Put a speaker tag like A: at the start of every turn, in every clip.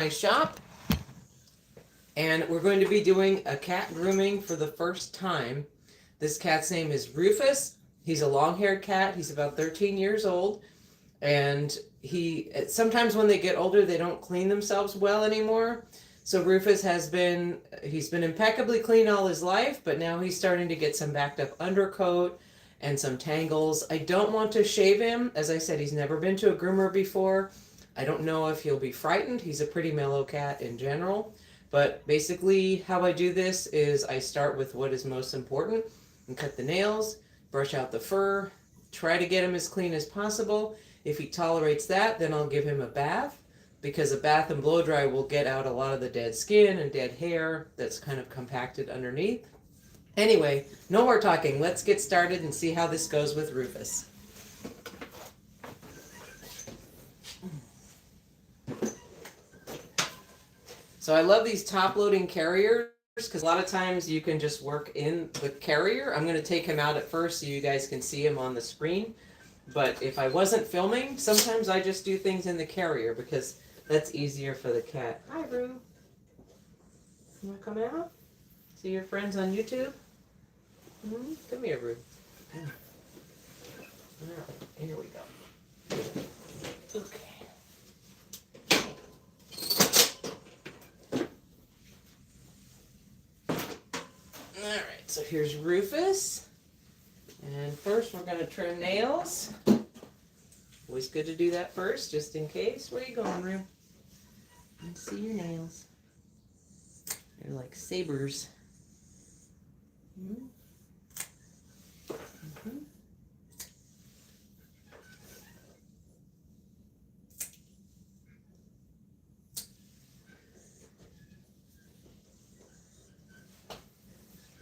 A: my shop, and we're going to be doing a cat grooming for the first time. This cat's name is Rufus. He's a long-haired cat. He's about 13 years old, and he sometimes when they get older they don't clean themselves well anymore. So Rufus he's been impeccably clean all his life, but now he's starting to get some backed up undercoat and some tangles. I don't want to shave him. As I said, he's never been to a groomer before. I don't know if he'll be frightened. He's a pretty mellow cat in general. But basically how I do this is I start with what is most important and cut the nails, brush out the fur, try to get him as clean as possible. If he tolerates that, then I'll give him a bath, because a bath and blow dry will get out a lot of the dead skin and dead hair that's kind of compacted underneath. Anyway, no more talking. Let's get started and see how this goes with Rufus. So I love these top-loading carriers because a lot of times you can just work in the carrier. I'm going to take him out at first so you guys can see him on the screen. But if I wasn't filming, sometimes I just do things in the carrier because that's easier for the cat. Hi, Roo. You want to come out? See your friends on YouTube? Come here, Roo. All right, here we go. Okay. Alright, so here's Rufus. And first we're going to trim nails. Always good to do that first, just in case. Where are you going, Roo? Let's see your nails. They're like sabers.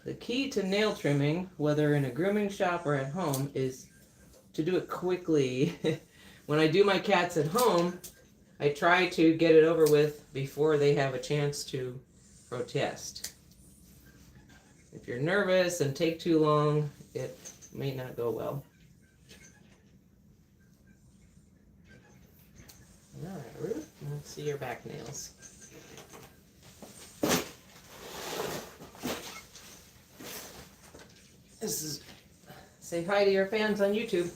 A: The key to nail trimming, whether in a grooming shop or at home, is to do it quickly. When I do my cats at home, I try to get it over with before they have a chance to protest. If you're nervous and take too long, it may not go well. All right, Ruth, let's see your back nails. Say hi to your fans on YouTube.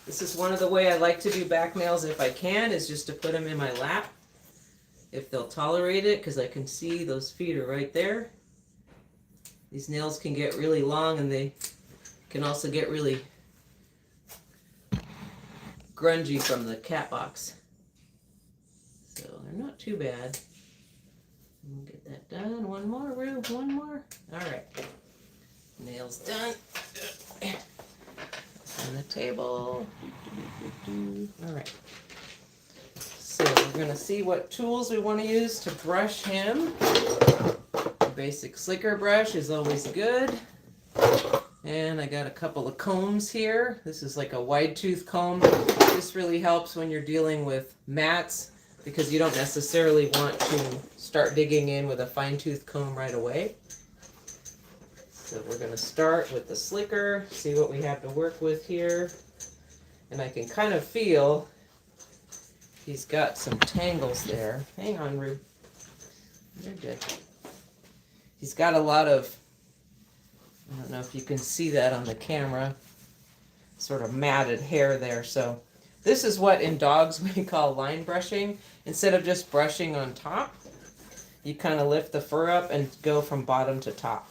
A: This is one of the way I like to do back nails if I can, is just to put them in my lap. If they'll tolerate it, because I can see those feet are right there. These nails can get really long and they can also get really grungy from the cat box. So they're not too bad. We'll get that done. One more, Roo, one more. All right. Nails done. On the table. All right. So we're going to see what tools we want to use to brush him. A basic slicker brush is always good. And I got a couple of combs here. This is like a wide tooth comb. This really helps when you're dealing with mats because you don't necessarily want to start digging in with a fine tooth comb right away. So we're going to start with the slicker, see what we have to work with here. And I can kind of feel he's got some tangles there. Hang on, Roo. You're good. He's got a lot of, I don't know if you can see that on the camera, sort of matted hair there. So this is what in dogs we call line brushing. Instead of just brushing on top, you kind of lift the fur up and go from bottom to top.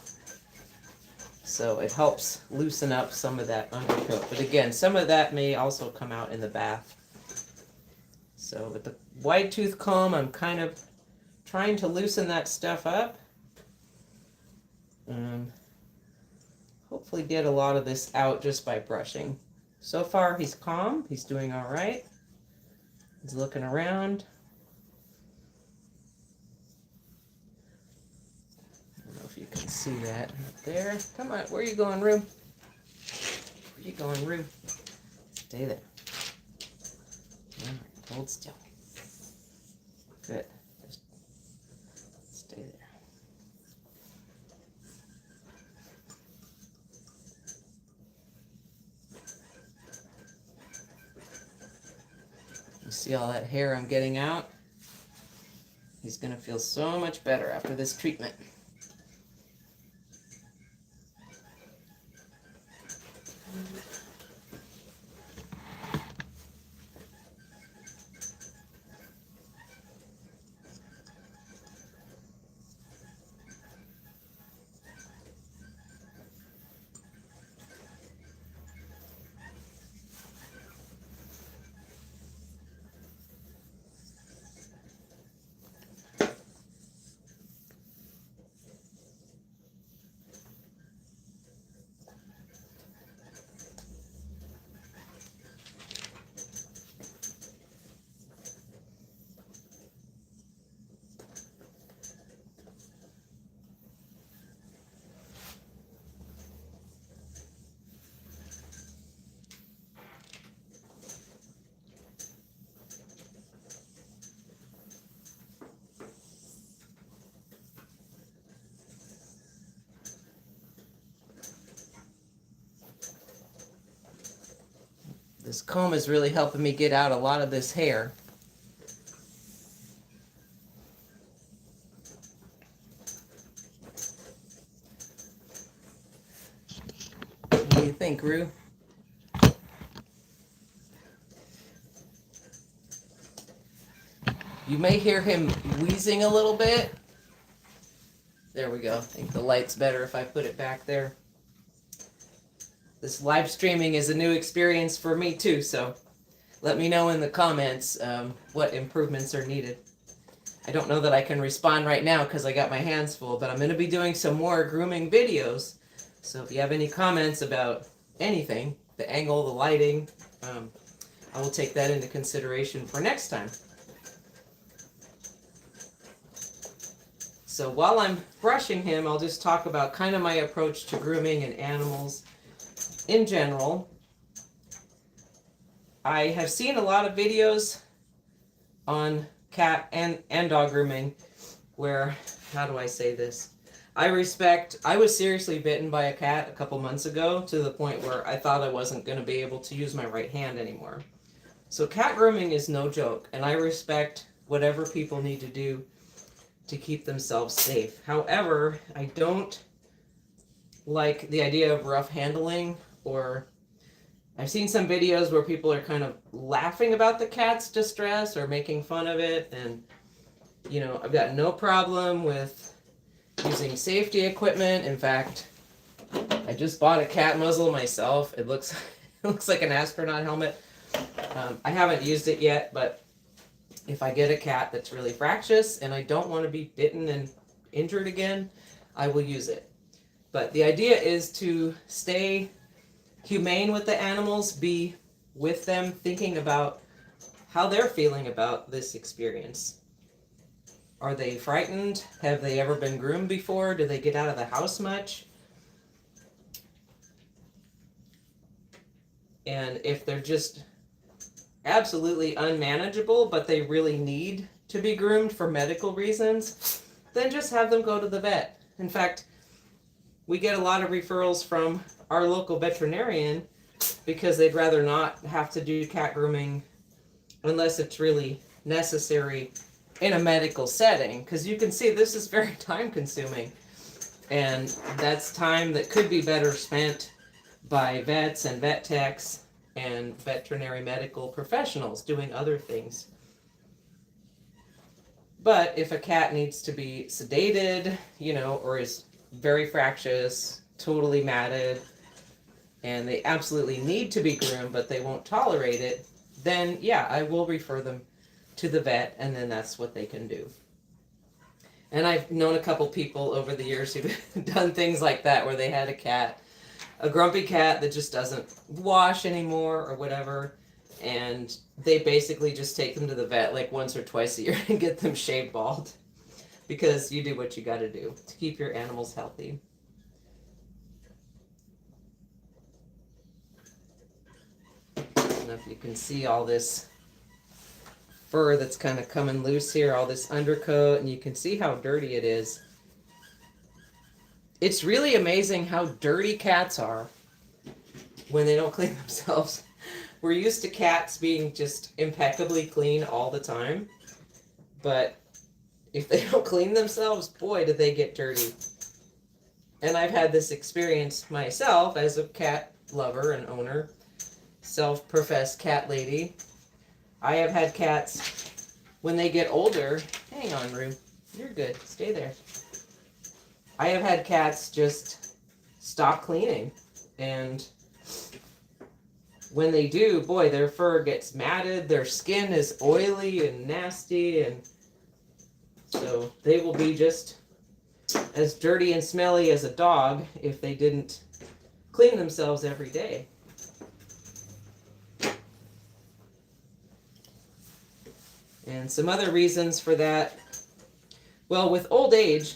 A: So it helps loosen up some of that undercoat. But again, some of that may also come out in the bath. So with the wide tooth comb, I'm kind of trying to loosen that stuff up. Hopefully get a lot of this out just by brushing. So far he's calm. He's doing all right. He's looking around. You can see that up there. Come on, where are you going, Roo? Where are you going, Roo? Stay there. All right, hold still. Good. Just stay there. You see all that hair I'm getting out? He's going to feel so much better after this treatment. This comb is really helping me get out a lot of this hair. What do you think, Rue? You may hear him wheezing a little bit. There we go. I think the light's better if I put it back there. This live streaming is a new experience for me too, so let me know in the comments what improvements are needed. I don't know that I can respond right now because I got my hands full, but I'm going to be doing some more grooming videos. So if you have any comments about anything, the angle, the lighting, I will take that into consideration for next time. So while I'm brushing him, I'll just talk about kind of my approach to grooming and animals in general. I have seen a lot of videos on cat and dog grooming where, how do I say this? I was seriously bitten by a cat a couple months ago to the point where I thought I wasn't going to be able to use my right hand anymore. So cat grooming is no joke, and I respect whatever people need to do to keep themselves safe. However, I don't like the idea of rough handling, or I've seen some videos where people are kind of laughing about the cat's distress or making fun of it, and you know, I've got no problem with using safety equipment. In fact, I just bought a cat muzzle myself. It looks like an astronaut helmet. I haven't used it yet, but if I get a cat that's really fractious and I don't want to be bitten and injured again, I will use it. But the idea is to stay humane with the animals, be with them, thinking about how they're feeling about this experience. Are they frightened? Have they ever been groomed before? Do they get out of the house much? And if they're just absolutely unmanageable, but they really need to be groomed for medical reasons, then just have them go to the vet. In fact, we get a lot of referrals from our local veterinarian because they'd rather not have to do cat grooming unless it's really necessary in a medical setting, because you can see this is very time consuming, and that's time that could be better spent by vets and vet techs and veterinary medical professionals doing other things. But if a cat needs to be sedated, you know, or is very fractious, totally matted, and they absolutely need to be groomed but they won't tolerate it, then yeah, I will refer them to the vet, and then that's what they can do. And I've known a couple people over the years who've done things like that, where they had a grumpy cat that just doesn't wash anymore or whatever, and they basically just take them to the vet like once or twice a year and get them shaved bald, because you do what you got to do to keep your animals healthy. I don't know if you can see all this fur that's kind of coming loose here, all this undercoat, and you can see how dirty it is. It's really amazing how dirty cats are when they don't clean themselves. We're used to cats being just impeccably clean all the time, but if they don't clean themselves, boy, do they get dirty. And I've had this experience myself as a cat lover and owner, self-professed cat lady. I have had cats, when they get older, hang on, Rue, you're good, stay there. I have had cats just stop cleaning, and when they do, boy, their fur gets matted, their skin is oily and nasty, and so they will be just as dirty and smelly as a dog if they didn't clean themselves every day. And some other reasons for that, well, with old age,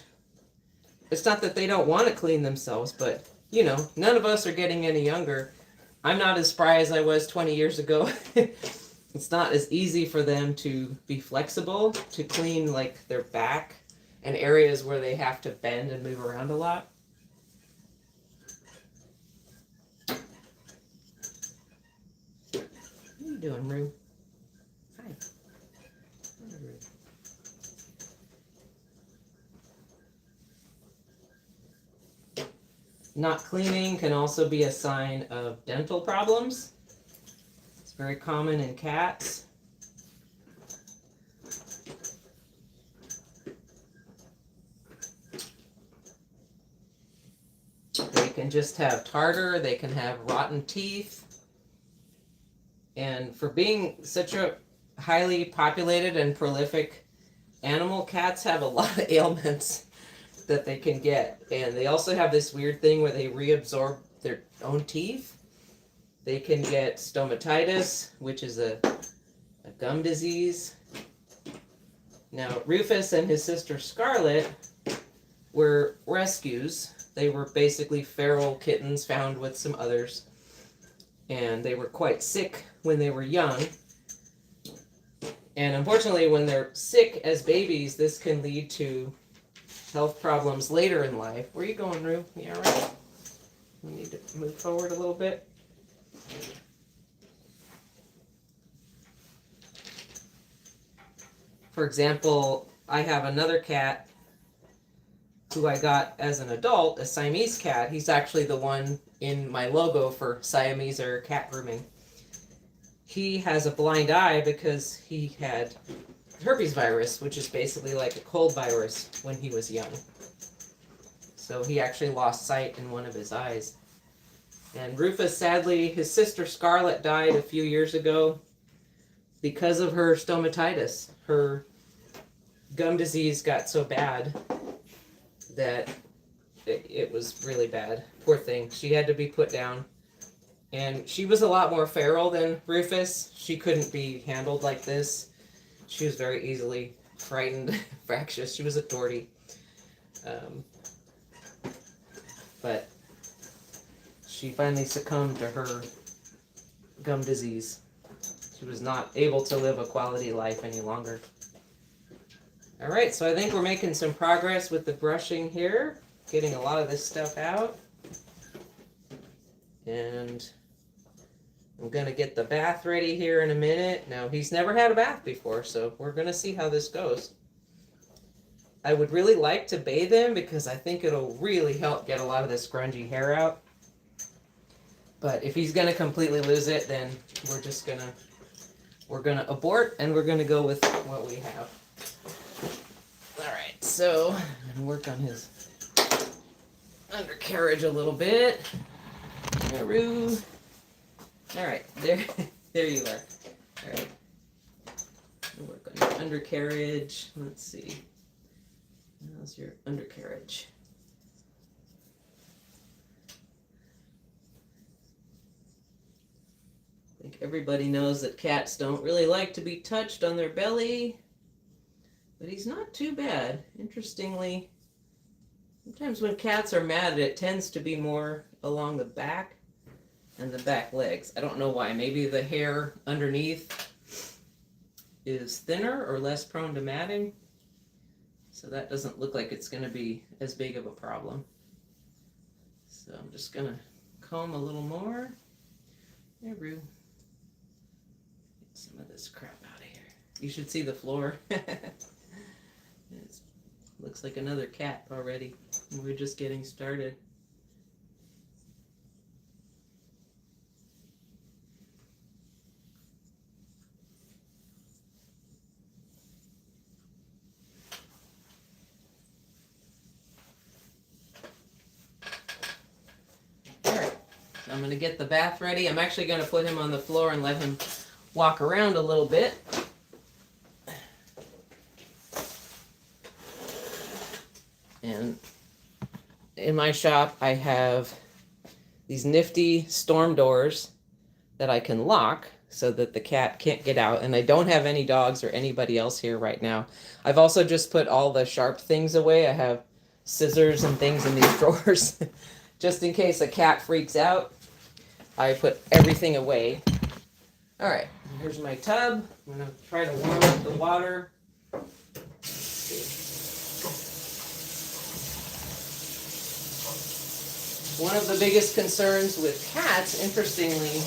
A: it's not that they don't want to clean themselves, but, you know, none of us are getting any younger. I'm not as spry as I was 20 years ago. It's not as easy for them to be flexible, to clean like their back and areas where they have to bend and move around a lot. What are you doing, Rue? Hi. Hi, Rue. Not cleaning can also be a sign of dental problems. It's very common in cats. They can just have tartar, they can have rotten teeth. And for being such a highly populated and prolific animal, cats have a lot of ailments that they can get. And they also have this weird thing where they reabsorb their own teeth. They can get stomatitis, which is a gum disease. Now, Rufus and his sister Scarlet were rescues. They were basically feral kittens found with some others. And they were quite sick when they were young. And unfortunately, when they're sick as babies, this can lead to health problems later in life. Where are you going, Rue? You all right? We need to move forward a little bit. For example, I have another cat who I got as an adult, a Siamese cat. He's actually the one in my logo for Siamese or cat grooming. He has a blind eye because he had herpes virus, which is basically like a cold virus when he was young. So he actually lost sight in one of his eyes. And Rufus, sadly, his sister Scarlet died a few years ago because of her stomatitis. Her gum disease got so bad that it was really bad. Poor thing. She had to be put down. And she was a lot more feral than Rufus. She couldn't be handled like this. She was very easily frightened, fractious. She was a tortie. But she finally succumbed to her gum disease. She was not able to live a quality life any longer. All right, so I think we're making some progress with the brushing here, getting a lot of this stuff out. And I'm going to get the bath ready here in a minute. Now, he's never had a bath before, so we're going to see how this goes. I would really like to bathe him because I think it'll really help get a lot of this grungy hair out. But if he's going to completely lose it, then we're going to abort and we're going to go with what we have. All right, so I'm going to work on his undercarriage a little bit. Roo. All right, there you are. All right, we'll work on your undercarriage. Let's see. How's your undercarriage? I think everybody knows that cats don't really like to be touched on their belly, but he's not too bad. Interestingly, sometimes when cats are mad, it tends to be more along the back and the back legs. I don't know why. Maybe the hair underneath is thinner or less prone to matting. So that doesn't look like it's going to be as big of a problem. So I'm just going to comb a little more. There, Roo. Get some of this crap out of here. You should see the floor. It looks like another cat already. We're just getting started. I'm going to get the bath ready. I'm actually going to put him on the floor and let him walk around a little bit. And in my shop, I have these nifty storm doors that I can lock so that the cat can't get out. And I don't have any dogs or anybody else here right now. I've also just put all the sharp things away. I have scissors and things in these drawers. Just in case a cat freaks out, I put everything away. All right, here's my tub. I'm gonna try to warm up the water. One of the biggest concerns with cats, interestingly,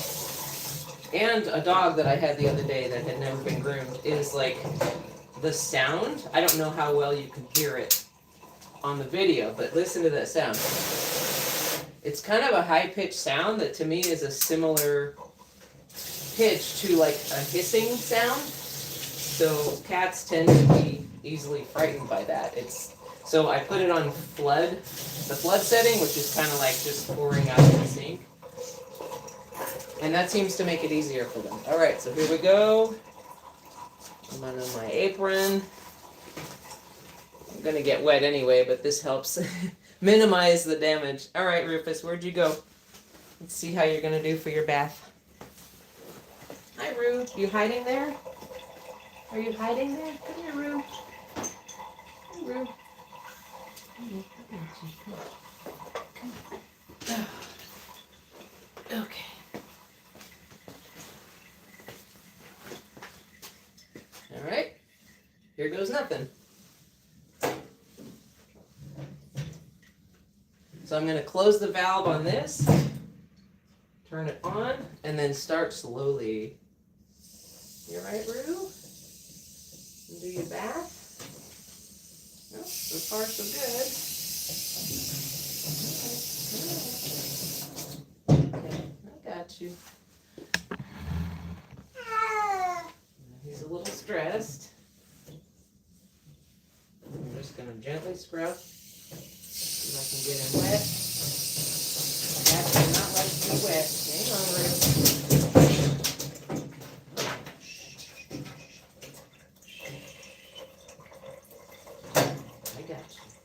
A: and a dog that I had the other day that had never been groomed, is like the sound. I don't know how well you can hear it on the video, but listen to that sound. It's kind of a high-pitched sound that to me is a similar pitch to like a hissing sound. So cats tend to be easily frightened by that. So I put it on the flood setting, which is kind of like just pouring out of the sink. And that seems to make it easier for them. All right, so here we go. I'm on my apron. I'm gonna get wet anyway, but this helps minimize the damage. All right, Rufus, where'd you go? Let's see how you're gonna do for your bath. Hi, Ru. You hiding there? Are you hiding there? Come here, Ru. Hi, Ru. Okay. All right. Here goes nothing. So I'm going to close the valve on this, turn it on, and then start slowly. You all right, Rue? Do your bath? Well, so far so good. Okay, I got you. He's a little stressed. I'm just going to gently scrub. See if I can get him wet. Cats do not like to be wet. Hang on, Rue.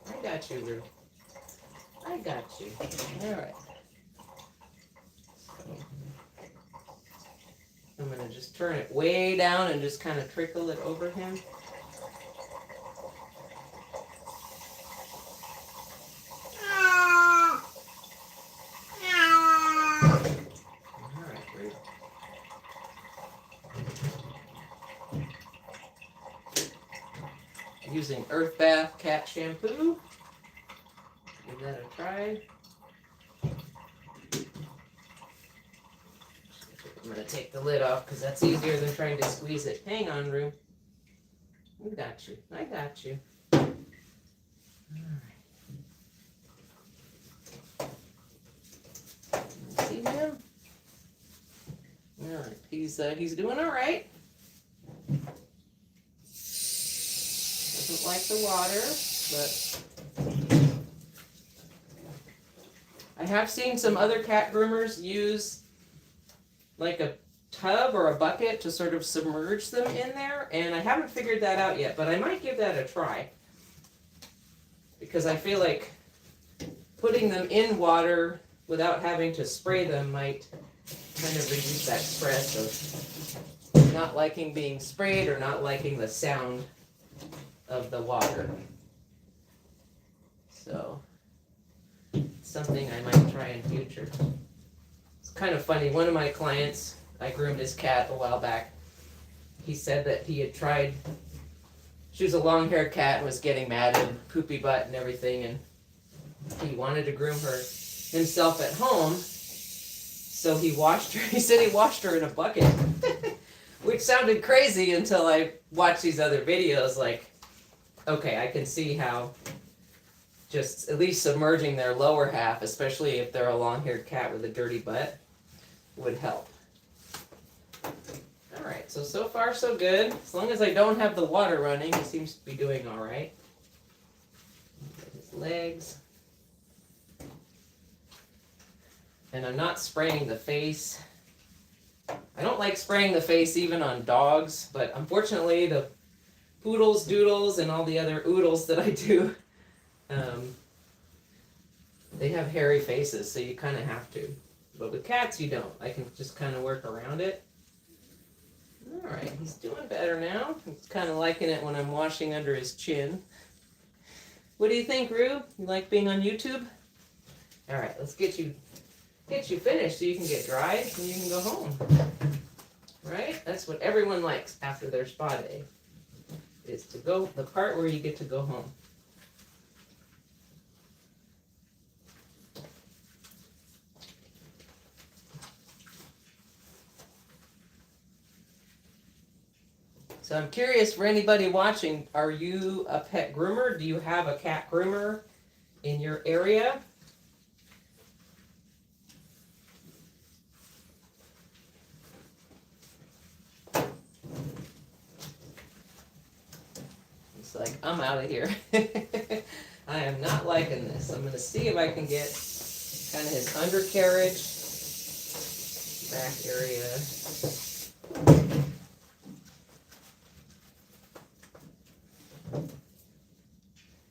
A: I got you, Rue. I got you. All right. So I'm going to just turn it way down and just kind of trickle it over him. Using Earth Bath cat shampoo. Give that a try. I'm going to take the lid off because that's easier than trying to squeeze it. Hang on, Rue. I got you. I got you. All right. See him? All right. He's doing all right. Doesn't like the water, but I have seen some other cat groomers use like a tub or a bucket to sort of submerge them in there, and I haven't figured that out yet, but I might give that a try because I feel like putting them in water without having to spray them might kind of reduce that stress of not liking being sprayed or not liking the sound of the water. So it's something I might try in future. It's kind of funny. One of my clients, I groomed his cat a while back. He said that he had tried, she was a long-haired cat and was getting mad and poopy butt and everything, and he wanted to groom her himself at home. So he washed her, he said he washed her in a bucket, which sounded crazy until I watched these other videos. Like, Okay, I can see how just at least submerging their lower half, especially if they're a long-haired cat with a dirty butt, would help. Alright, so far so good. As long as I don't have the water running, he seems to be doing alright. His legs. And I'm not spraying the face. I don't like spraying the face even on dogs, but unfortunately the poodles, doodles, and all the other oodles that I do, they have hairy faces, so you kind of have to. But with cats, you don't. I can just kind of work around it. Alright, he's doing better now. He's kind of liking it when I'm washing under his chin. What do you think, Rue? You like being on YouTube? Alright, let's get you finished so you can get dried and you can go home. Right? That's what everyone likes after their spa day. Is to go, the part where you get to go home. So I'm curious for anybody watching, are you a pet groomer? Do you have a cat groomer in your area? It's like, I'm out of here. I am not liking this. I'm going to see if I can get kind of his undercarriage, back area.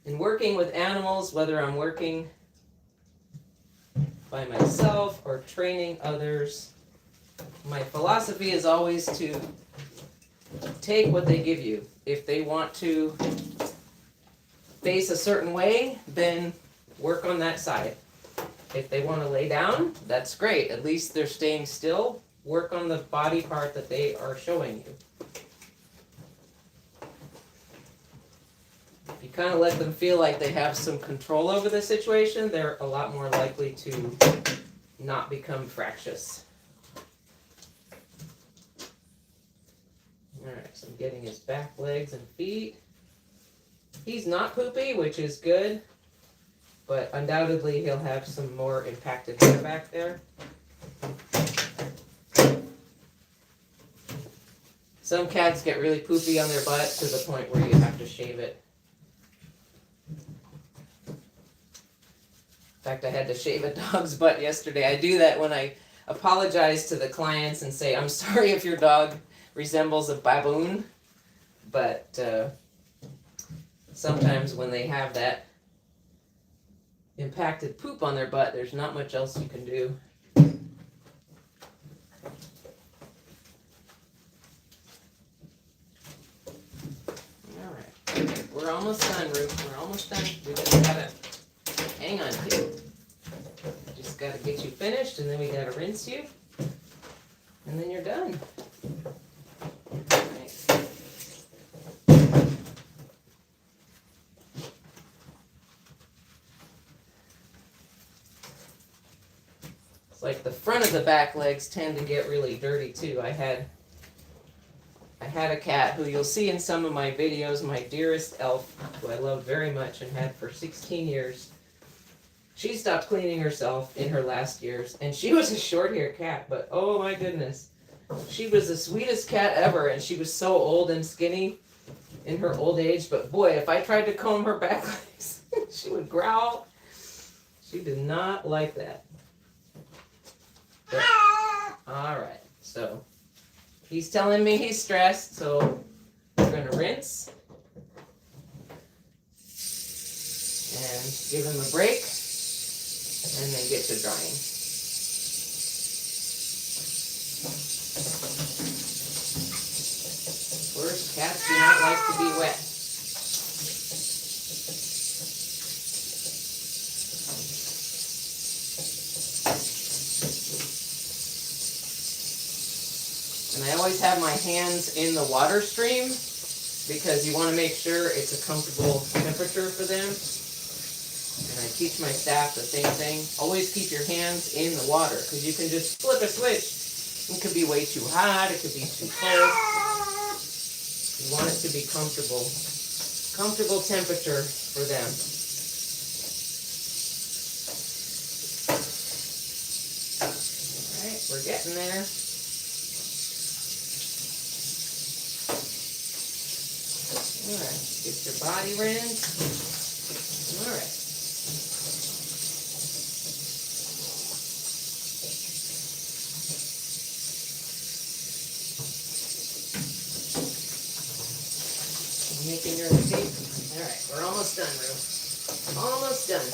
A: In working with animals, whether I'm working by myself or training others, my philosophy is always to take what they give you. If they want to face a certain way, then work on that side. If they want to lay down, that's great. At least they're staying still. Work on the body part that they are showing you. If you kind of let them feel like they have some control over the situation, they're a lot more likely to not become fractious. Alright, so I'm getting his back legs and feet. He's not poopy, which is good, but undoubtedly he'll have some more impacted hair back there. Some cats get really poopy on their butt to the point where you have to shave it. In fact, I had to shave a dog's butt yesterday. I do that when I apologize to the clients and say, I'm sorry if your dog resembles a baboon, but sometimes when they have that impacted poop on their butt, there's not much else you can do. Alright, we're almost done, Ruth. We're almost done. We just gotta hang on to it. Just gotta get you finished, and then we gotta rinse you, and then you're done. It's like the front of the back legs tend to get really dirty too. I had a cat who you'll see in some of my videos, my dearest elf, who I love very much and had for 16 years. She stopped cleaning herself in her last years, and she was a short-haired cat, but oh my goodness. She was the sweetest cat ever, and she was so old and skinny in her old age, but boy, if I tried to comb her back legs, she would growl. She did not like that. Alright, so he's telling me he's stressed, so we're going to rinse and give him a break and then get to drying. First, cats do not like to be wet. And I always have my hands in the water stream because you want to make sure it's a comfortable temperature for them. And I teach my staff the same thing. Always keep your hands in the water because you can just flip a switch. It could be way too hot, it could be too cold. You want it to be comfortable comfortable temperature for them. All right, we're getting there. All right, get your body rinsed. All right. Making your tape. All right, we're almost done, Rue. Almost done.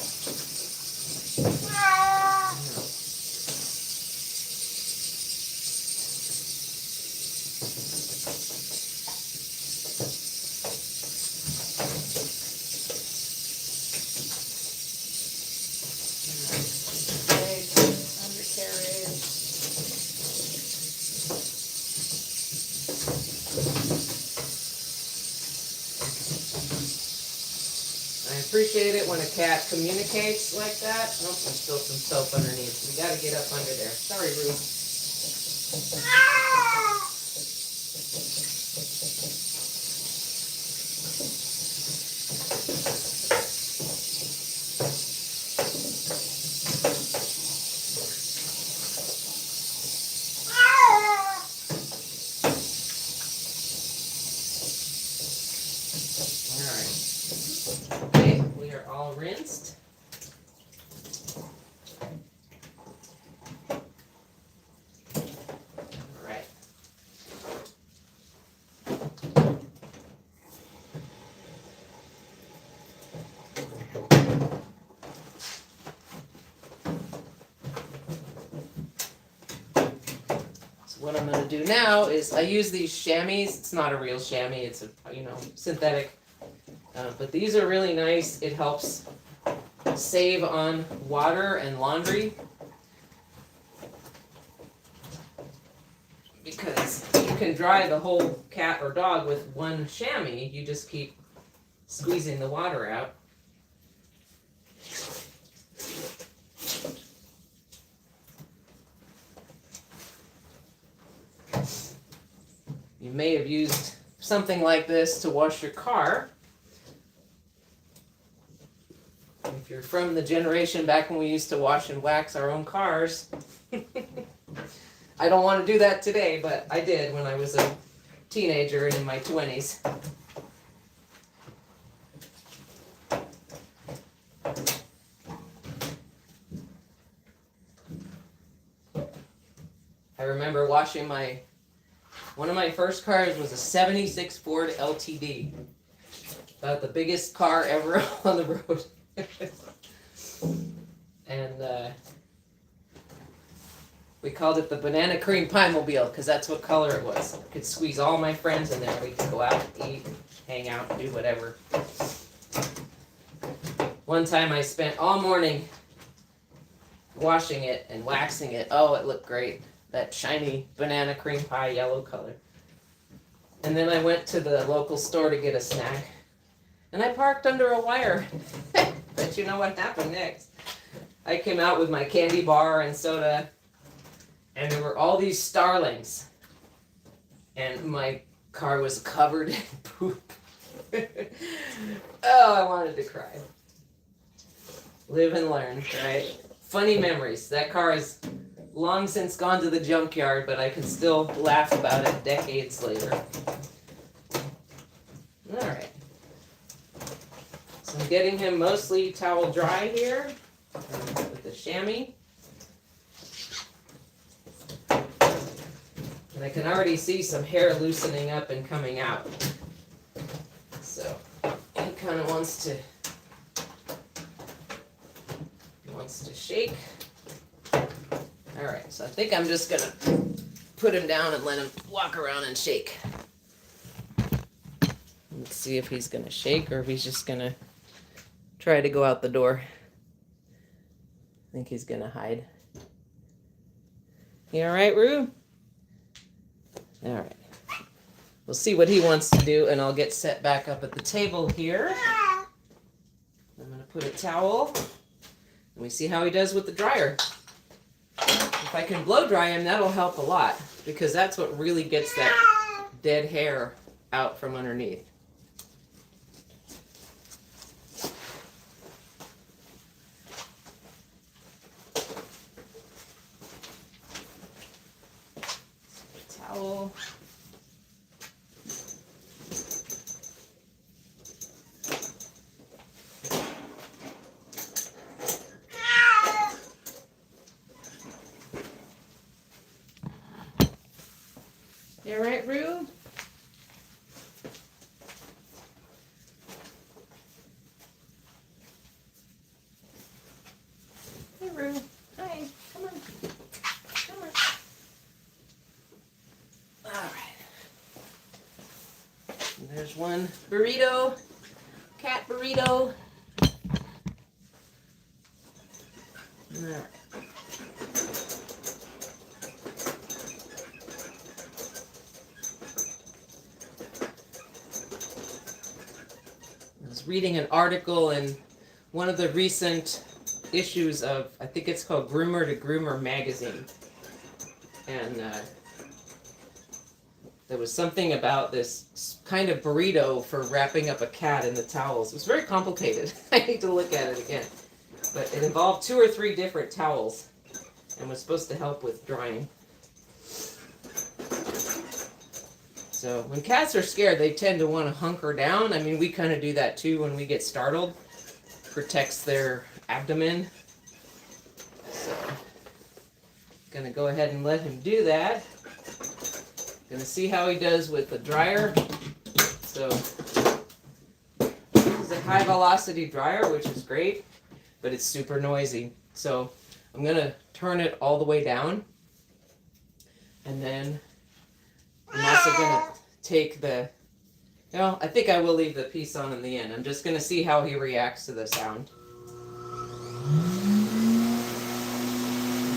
A: Appreciate it when a cat communicates like that. Oh, there's still some soap underneath. We gotta get up under there. Sorry, Rue. Rinsed. All right. So what I'm going to do now is I use these chamois. It's not a real chamois. It's a synthetic. But these are really nice. It helps save on water and laundry because you can dry the whole cat or dog with one chamois. You just keep squeezing the water out. You may have used something like this to wash your car. If you're from the generation back when we used to wash and wax our own cars. I don't want to do that today, but I did when I was a teenager and in my 20s. I remember washing one of my first cars was a 76 Ford LTD. About the biggest car ever on the road. And we called it the banana cream pie mobile because that's what color it was. I could squeeze all my friends in there. We could go out and eat, hang out, and do whatever. One time I spent all morning washing it and waxing it. Oh, it looked great. That shiny banana cream pie yellow color. And then I went to the local store to get a snack. And I parked under a wire. But you know what happened next? I came out with my candy bar and soda, and there were all these starlings. And my car was covered in poop. Oh, I wanted to cry. Live and learn, right? Funny memories. That car is long since gone to the junkyard, but I can still laugh about it decades later. All right. So I'm getting him mostly towel dry here with the chamois. And I can already see some hair loosening up and coming out. So he kind of wants to shake. All right, so I think I'm just gonna put him down and let him walk around and shake. Let's see if he's gonna shake or if he's just gonna try to go out the door. I think he's gonna hide. You all right, Rue? All right. We'll see what he wants to do, and I'll get set back up at the table here. I'm gonna put a towel, and we see how he does with the dryer. If I can blow dry him, that'll help a lot, because that's what really gets that dead hair out from underneath. There's one burrito, cat burrito. Alright. I was reading an article in one of the recent issues of, I think it's called Groomer to Groomer magazine. And there was something about this kind of burrito for wrapping up a cat in the towels. It was very complicated. I need to look at it again. But it involved 2 or 3 different towels and was supposed to help with drying. So when cats are scared, they tend to want to hunker down. I mean, we kind of do that too when we get startled. Protects their abdomen. So, gonna go ahead and let him do that. Gonna see how he does with the dryer. So, this is a high velocity dryer, which is great, but it's super noisy. So, I'm gonna turn it all the way down. And then I'm also gonna take the, no, I think I will leave the piece on in the end. I'm just gonna see how he reacts to the sound.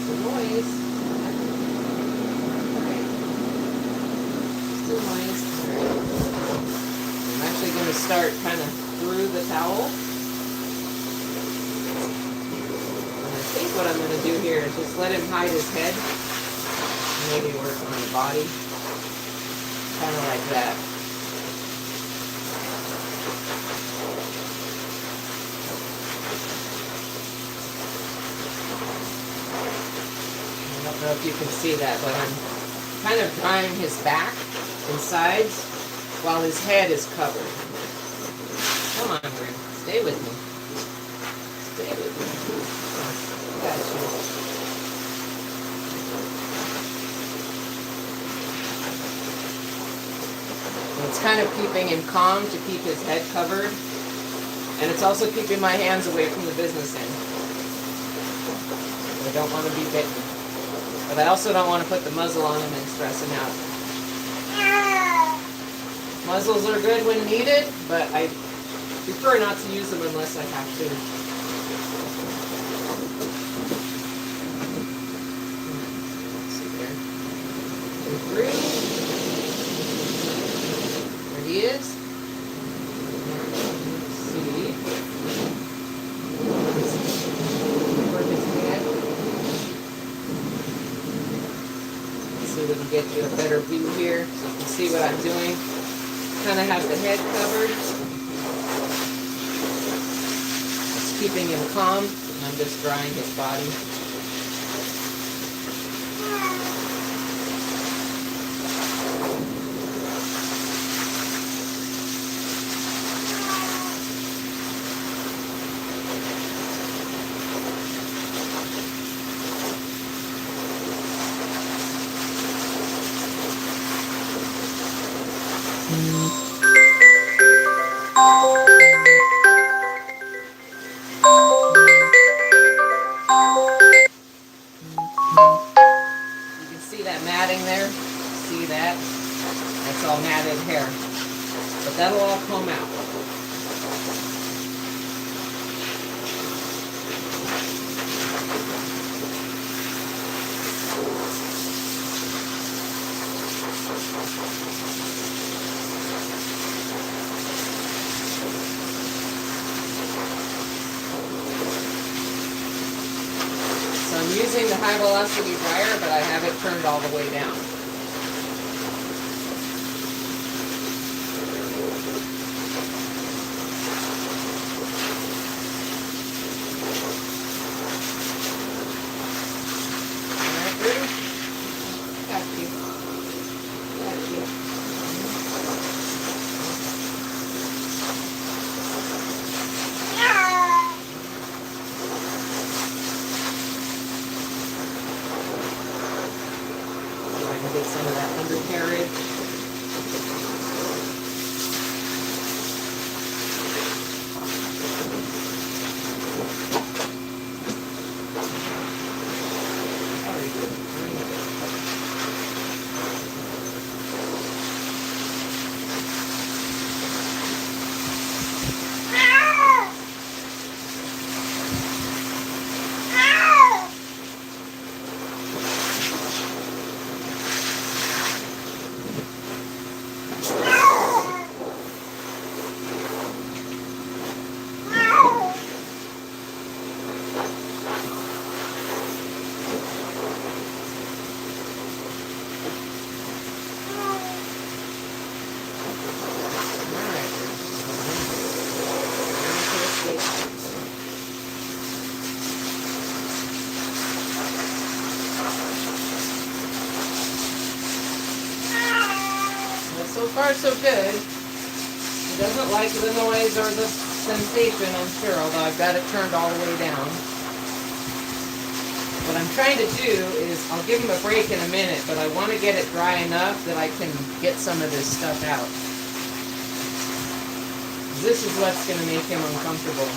A: The noise. Alright. Still noise. Alright. I'm actually gonna start kind of through the towel. And I think what I'm gonna do here is just let him hide his head. Maybe work on the body. Kind of like that. I don't know if you can see that, but I'm kind of drying his back and sides while his head is covered. Come on, Grim. Stay with me. Stay with me. Oh, got you. It's kind of keeping him calm to keep his head covered. And it's also keeping my hands away from the business end. I don't want to be bitten. But I also don't want to put the muzzle on him and stress him out. Muzzles are good when needed, but I prefer not to use them unless I have to. Let's see there. 2, 3. He is. Let's see. Work his head. Let's see if we can get you a better view here so you can see what I'm doing. Kind of have the head covered. It's keeping him calm. And I'm just drying his body. You can see that matting there. See that? That's all matted hair. But that'll all comb out. So I'm using the high velocity dryer, but I have it turned all the way down. Alright, Rudy? Got you. Got you. Get some of that undercarriage. Very good. far so good. He doesn't like the noise or the sensation, I'm sure, although I've got it turned all the way down. What I'm trying to do is, I'll give him a break in a minute, but I want to get it dry enough that I can get some of this stuff out. This is what's going to make him uncomfortable.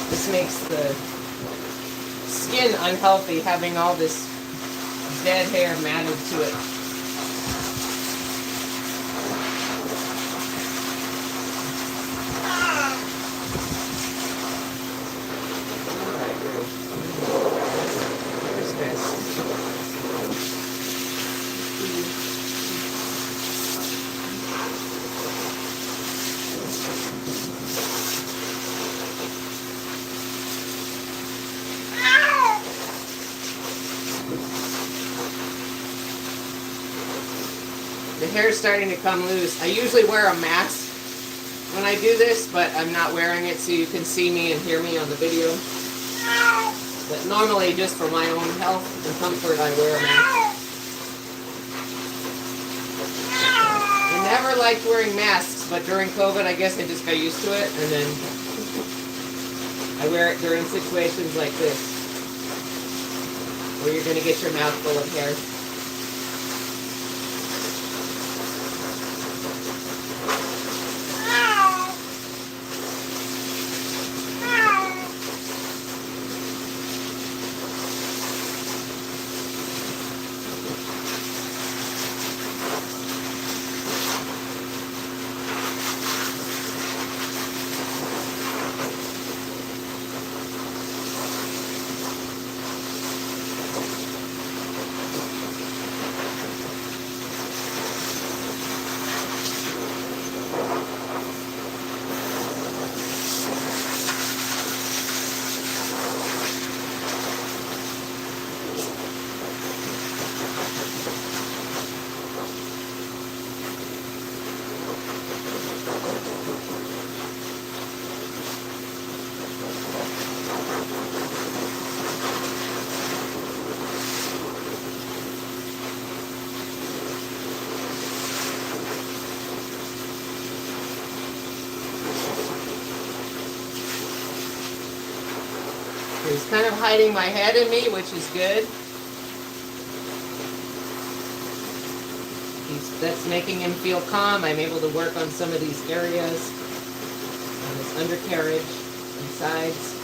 A: This makes the skin unhealthy, having all this dead hair matted to it. The hair's starting to come loose. I usually wear a mask when I do this, but I'm not wearing it so you can see me and hear me on the video. But normally, just for my own health and comfort, I wear a mask. I never liked wearing masks, but during COVID, I guess I just got used to it, and then I wear it during situations like this, where you're going to get your mouth full of hair. He's kind of hiding my head in me, which is good. That's making him feel calm. I'm able to work on some of these areas, on his undercarriage and sides.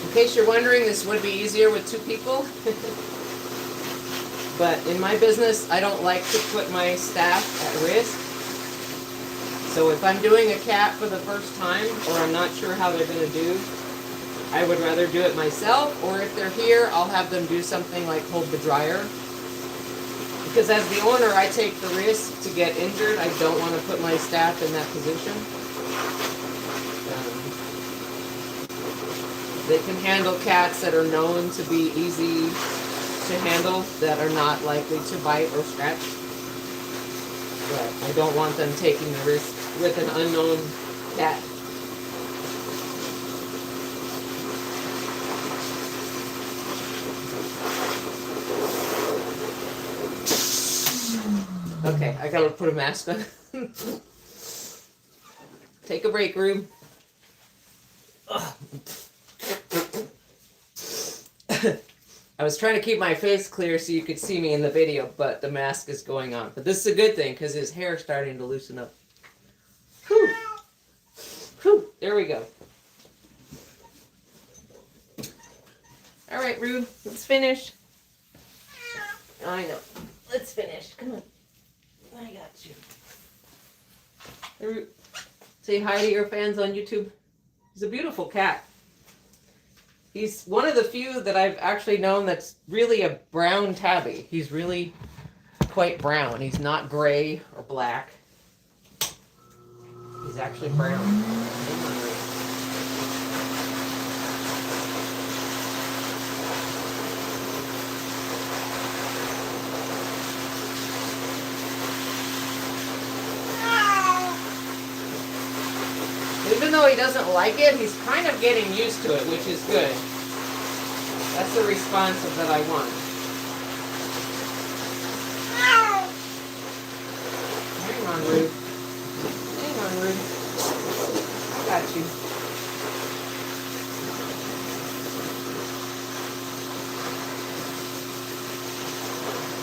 A: In case you're wondering, this would be easier with 2 people. But in my business, I don't like to put my staff at risk. So if I'm doing a cat for the first time, or I'm not sure how they're going to do, I would rather do it myself. Or if they're here, I'll have them do something like hold the dryer. Because as the owner, I take the risk to get injured. I don't want to put my staff in that position. They can handle cats that are known to be easy to handle, that are not likely to bite or scratch. But I don't want them taking the risk with an unknown cat. Okay, I gotta put a mask on. Take a break, Rube. I was trying to keep my face clear so you could see me in the video, but the mask is going on. But this is a good thing because his hair is starting to loosen up. Whew. Whew. There we go. All right, Rube, let's finish. I know. Let's finish. Come on. I got you. Rube, say hi to your fans on YouTube. He's a beautiful cat. He's one of the few that I've actually known that's really a brown tabby. He's really quite brown. He's not gray or black. He's actually brown. Even though he doesn't like it, he's kind of getting used to it, which is good. That's the response that I want. Hang on, Ruth. Hang on, Ruth. I got you.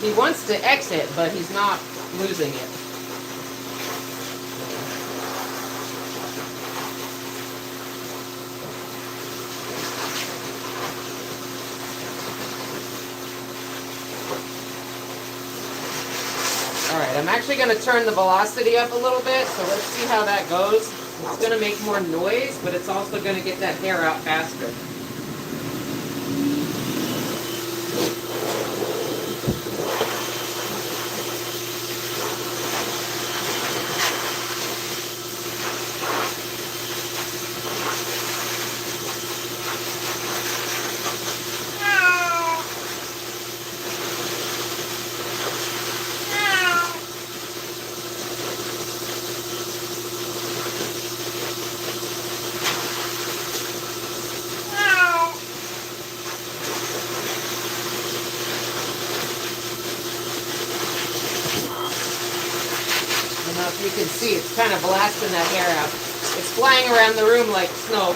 A: He wants to exit, but he's not losing it. Alright, I'm actually going to turn the velocity up a little bit, so let's see how that goes. It's going to make more noise, but it's also going to get that hair out faster. You can see it's kind of blasting that hair out. It's flying around the room like snow.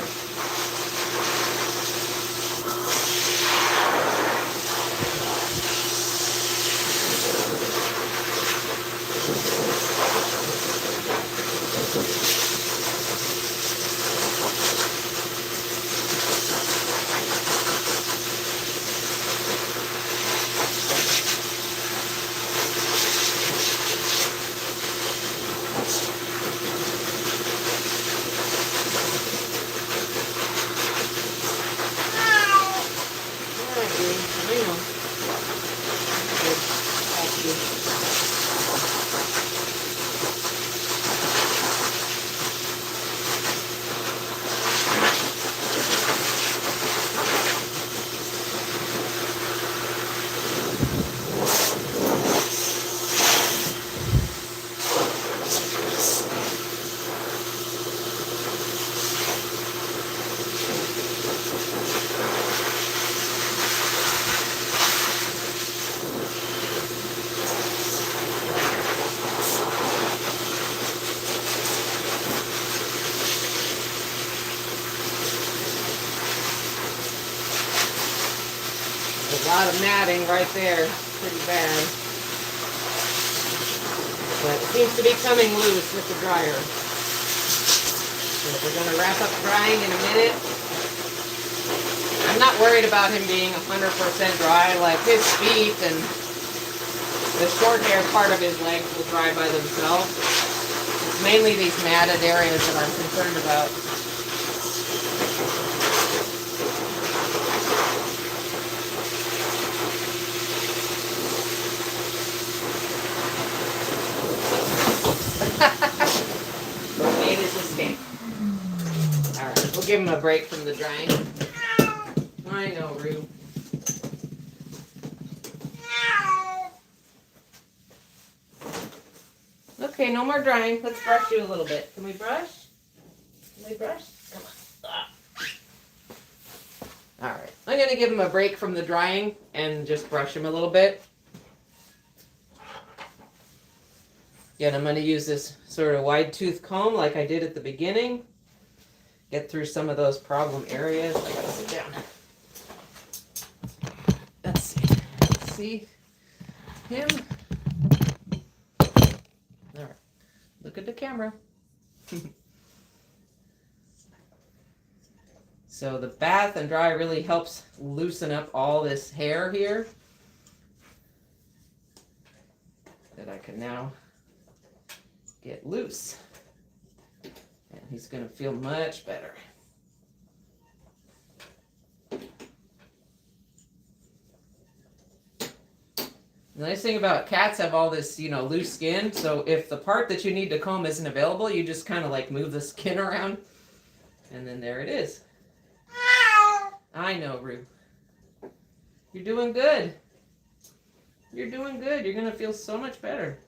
A: A lot of matting right there, pretty bad. But it seems to be coming loose with the dryer. So we're going to wrap up drying in a minute. I'm not worried about him being 100% dry. Like his feet and the short hair part of his legs will dry by themselves. It's mainly these matted areas that I'm concerned about. Made his escape. Alright, we'll give him a break from the drying. I know, Rue. Okay, no more drying. Let's brush you a little bit. Can we brush? Can we brush? Come on. Alright, I'm going to give him a break from the drying and just brush him a little bit. Again, I'm going to use this sort of wide tooth comb like I did at the beginning. Get through some of those problem areas. I gotta sit down. Let's see. See him? All right. Look at the camera. So the bath and dry really helps loosen up all this hair here that I can now get loose. And he's going to feel much better. The nice thing about cats have all this, you know, loose skin. So if the part that you need to comb isn't available, you just kind of like move the skin around. And then there it is. I know, Rue. You're doing good. You're doing good. You're going to feel so much better.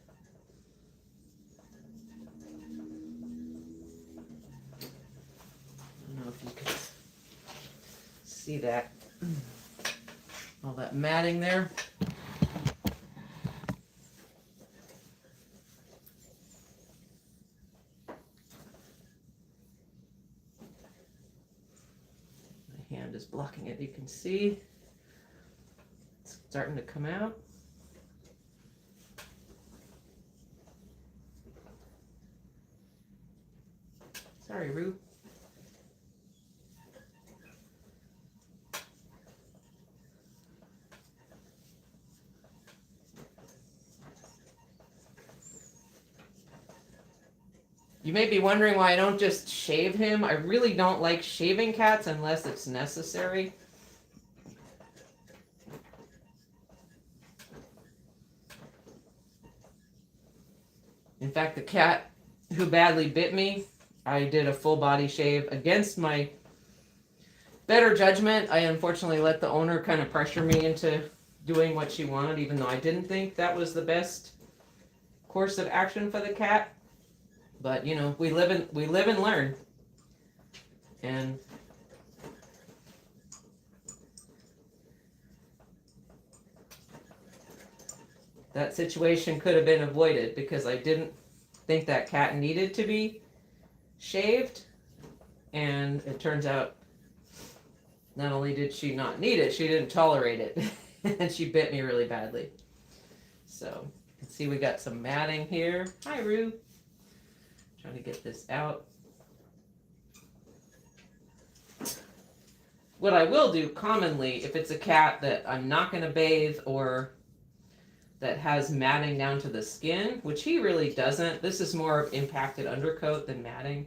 A: I don't know if you can see that. All that matting there. My hand is blocking it. You can see it's starting to come out. Sorry, Rue. You may be wondering why I don't just shave him. I really don't like shaving cats unless it's necessary. In fact, the cat who badly bit me, I did a full body shave against my better judgment. I unfortunately let the owner kind of pressure me into doing what she wanted, even though I didn't think that was the best course of action for the cat. But you know, we live and learn. And that situation could have been avoided because I didn't think that cat needed to be shaved. And it turns out not only did she not need it, she didn't tolerate it. And she bit me really badly. So, you can see we got some matting here. Hi, Rue. Trying to get this out. What I will do commonly, if it's a cat that I'm not going to bathe or that has matting down to the skin, which he really doesn't, this is more impacted undercoat than matting,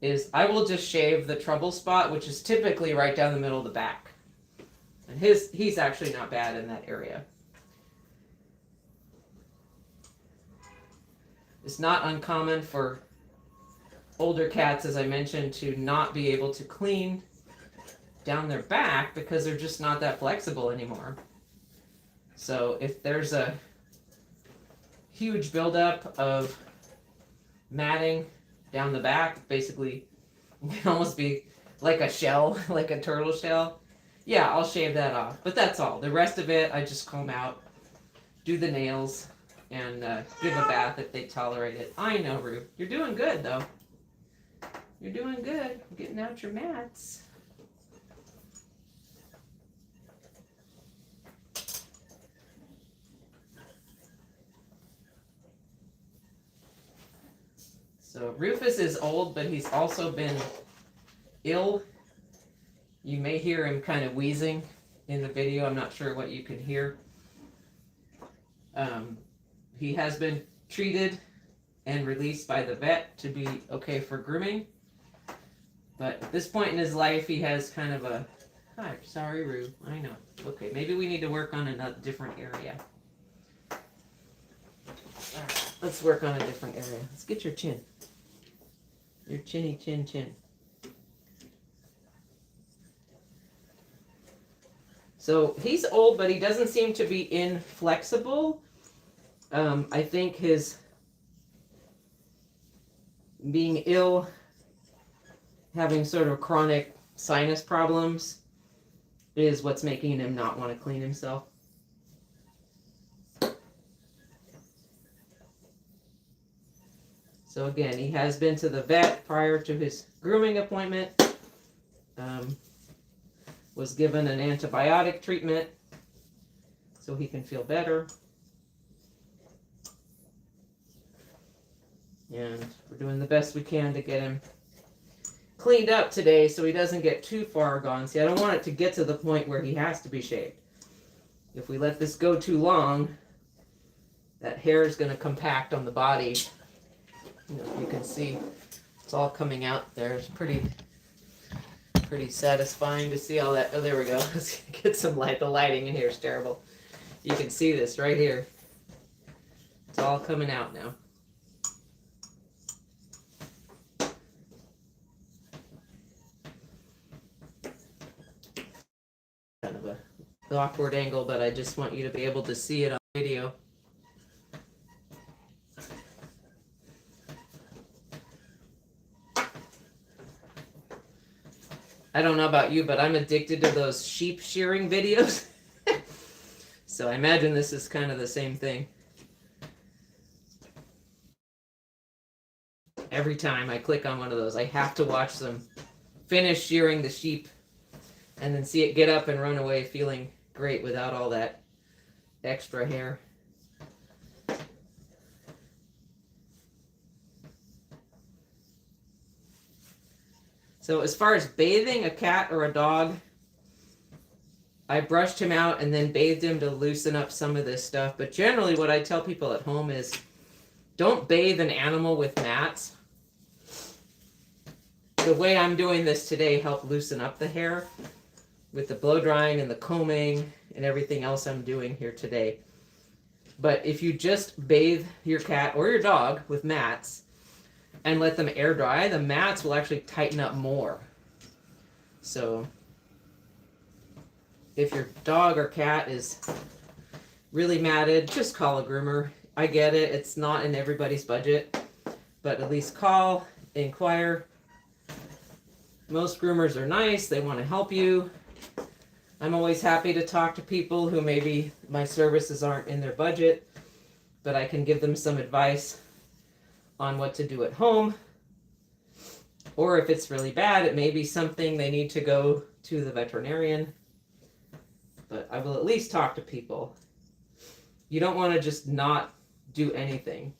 A: is I will just shave the trouble spot, which is typically right down the middle of the back. And he's actually not bad in that area. It's not uncommon for older cats, as I mentioned, to not be able to clean down their back because they're just not that flexible anymore. So if there's a huge buildup of matting down the back, basically it can almost be like a shell, like a turtle shell, yeah, I'll shave that off. But that's all. The rest of it, I just comb out, do the nails, and give a bath if they tolerate it. I know, Rue. You're doing good, though. You're doing good. Getting out your mats. So Rufus is old, but he's also been ill. You may hear him kind of wheezing in the video. I'm not sure what you can hear. He has been treated and released by the vet to be okay for grooming. But at this point in his life, he has kind of a, hi, sorry, Rue, I know. Okay, maybe we need to work on a different area. All right, let's work on a different area. Let's get your chin. Your chinny chin chin. So he's old, but he doesn't seem to be inflexible. I think his being ill, having sort of chronic sinus problems, is what's making him not want to clean himself. So again, he has been to the vet prior to his grooming appointment, was given an antibiotic treatment so he can feel better. And we're doing the best we can to get him cleaned up today so he doesn't get too far gone. See, I don't want it to get to the point where he has to be shaved. If we let this go too long, that hair is going to compact on the body. You know, you can see it's all coming out there. It's pretty satisfying to see all that. Oh, there we go. Let's get some light. The lighting in here is terrible. You can see this right here. It's all coming out now. Kind of a awkward angle, but I just want you to be able to see it on video. I don't know about you, but I'm addicted to those sheep shearing videos. So I imagine this is kind of the same thing. Every time I click on one of those, I have to watch them finish shearing the sheep and then see it get up and run away feeling great without all that extra hair. So as far as bathing a cat or a dog, I brushed him out and then bathed him to loosen up some of this stuff. But generally what I tell people at home is don't bathe an animal with mats. The way I'm doing this today helped loosen up the hair with the blow drying and the combing and everything else I'm doing here today. But if you just bathe your cat or your dog with mats and let them air dry, the mats will actually tighten up more. So if your dog or cat is really matted, just call a groomer. I get it, it's not in everybody's budget, but at least call, inquire. Most groomers are nice, they want to help you. I'm always happy to talk to people who maybe my services aren't in their budget, but I can give them some advice on what to do at home. Or if it's really bad, it may be something they need to go to the veterinarian. But I will at least talk to people. You don't want to just not do anything,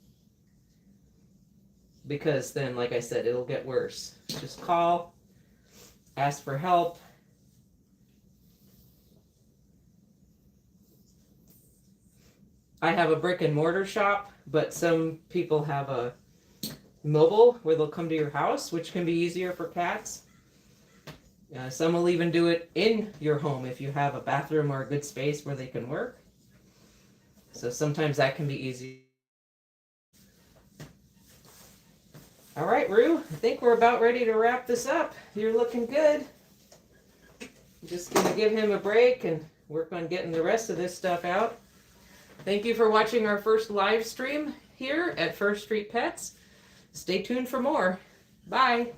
A: because then, like I said, it'll get worse. Just call, ask for help. I have a brick and mortar shop, but some people have a mobile where they'll come to your house, which can be easier for cats. Some will even do it in your home if you have a bathroom or a good space where they can work. So sometimes that can be easy. All right, Rue, I think we're about ready to wrap this up. You're looking good. I'm just going to give him a break and work on getting the rest of this stuff out. Thank you for watching our first live stream here at First Street Pets. Stay tuned for more. Bye.